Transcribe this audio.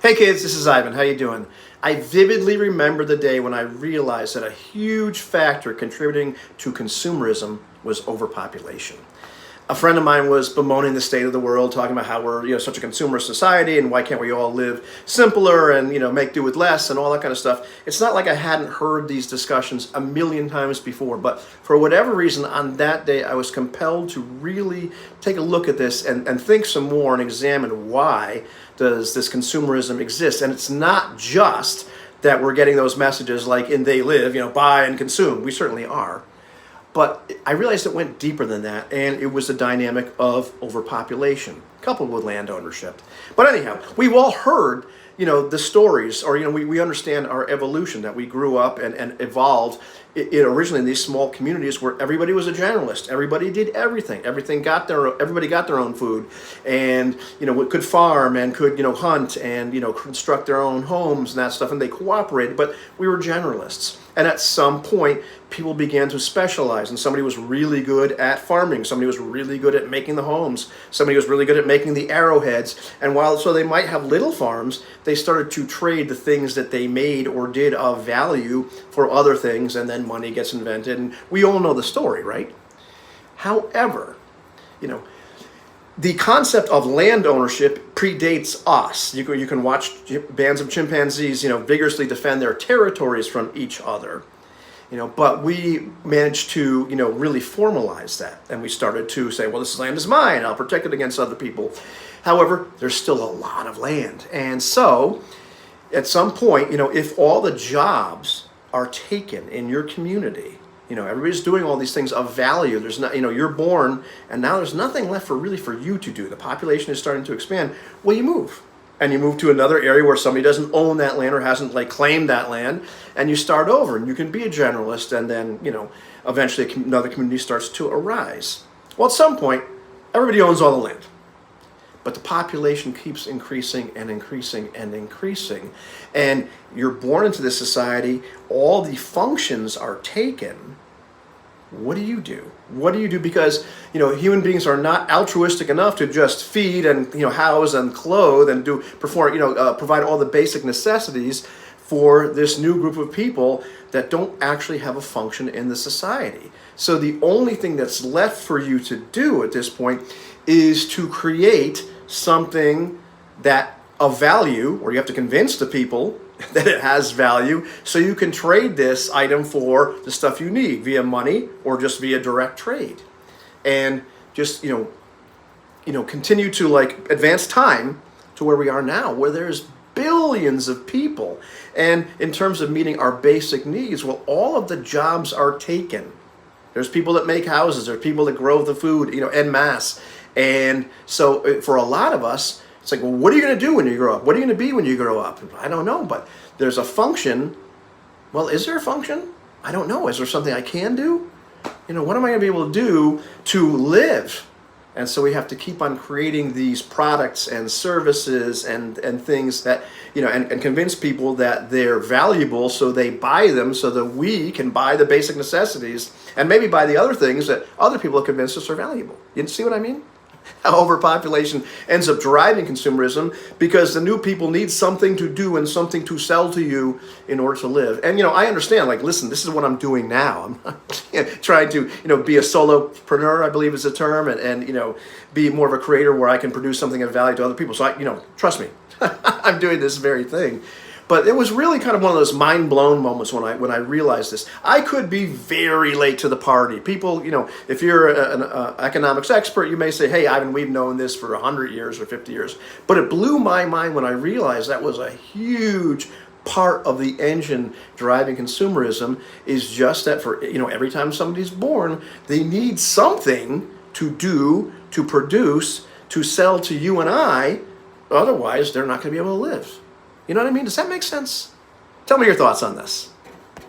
Hey kids, this is Ivan. How you doing? I vividly remember the day when I realized that a huge factor contributing to consumerism was overpopulation. A friend of mine was bemoaning the state of the world, talking about how we're such a consumer society and why can't we all live simpler and make do with less and all that kind of stuff. It's not like I hadn't heard these discussions a million times before, but for whatever reason on that day I was compelled to really take a look at this and think some more and examine why does this consumerism exist. And it's not just that we're getting those messages like in They Live, buy and consume. We certainly are. But I realized it went deeper than that, and it was the dynamic of overpopulation, coupled with land ownership. But anyhow, we've all heard, the stories, or, we understand our evolution, that we grew up and evolved originally in these small communities where everybody was a generalist. Everybody did everything. Everybody got their own food, and, could farm and could, hunt and, construct their own homes and that stuff, and they cooperated, but we were generalists. And at some point, people began to specialize, and somebody was really good at farming, somebody was really good at making the homes, somebody was really good at making the arrowheads, and so they might have little farms, they started to trade the things that they made or did of value for other things, and then money gets invented, and we all know the story, right? However, the concept of land ownership predates us. You can watch bands of chimpanzees, vigorously defend their territories from each other. But we managed to, really formalize that. And we started to say, well, this land is mine. I'll protect it against other people. However, there's still a lot of land. And so at some point, if all the jobs are taken in your community, everybody's doing all these things of value. There's not, you're born, and now there's nothing left for you to do. The population is starting to expand. Well, you move. And you move to another area where somebody doesn't own that land or hasn't claimed that land, and you start over, and you can be a generalist, and then, eventually another community starts to arise. Well, at some point, everybody owns all the land. But the population keeps increasing and increasing and increasing. And you're born into this society, all the functions are taken. What do you do? What do you do? Because, human beings are not altruistic enough to just feed and, house and clothe and provide all the basic necessities for this new group of people that don't actually have a function in the society. So the only thing that's left for you to do at this point is to create something that of value, or you have to convince the people that it has value, so you can trade this item for the stuff you need via money or just via direct trade. And just, continue to advance time to where we are now, where there's billions of people. And in terms of meeting our basic needs, well, all of the jobs are taken. There's people that make houses, there's people that grow the food, en masse. And so for a lot of us, it's like, well, what are you going to do when you grow up? What are you going to be when you grow up? I don't know, but there's a function. Well, is there a function? I don't know. Is there something I can do? What am I going to be able to do to live? And so we have to keep on creating these products and services and things that, and convince people that they're valuable, so they buy them so that we can buy the basic necessities and maybe buy the other things that other people have convinced us are valuable. You see what I mean? How overpopulation ends up driving consumerism, because the new people need something to do and something to sell to you in order to live. And, I understand, listen, this is what I'm doing now. I'm not trying to, be a solopreneur, I believe is the term, and be more of a creator where I can produce something of value to other people. So, trust me, I'm doing this very thing. But it was really kind of one of those mind-blown moments when I realized this. I could be very late to the party. People, if you're an economics expert, you may say, hey, Ivan, we've known this for 100 years or 50 years. But it blew my mind when I realized that was a huge part of the engine driving consumerism, is just that for, every time somebody's born, they need something to do, to produce, to sell to you and I. Otherwise, they're not going to be able to live. You know what I mean? Does that make sense? Tell me your thoughts on this.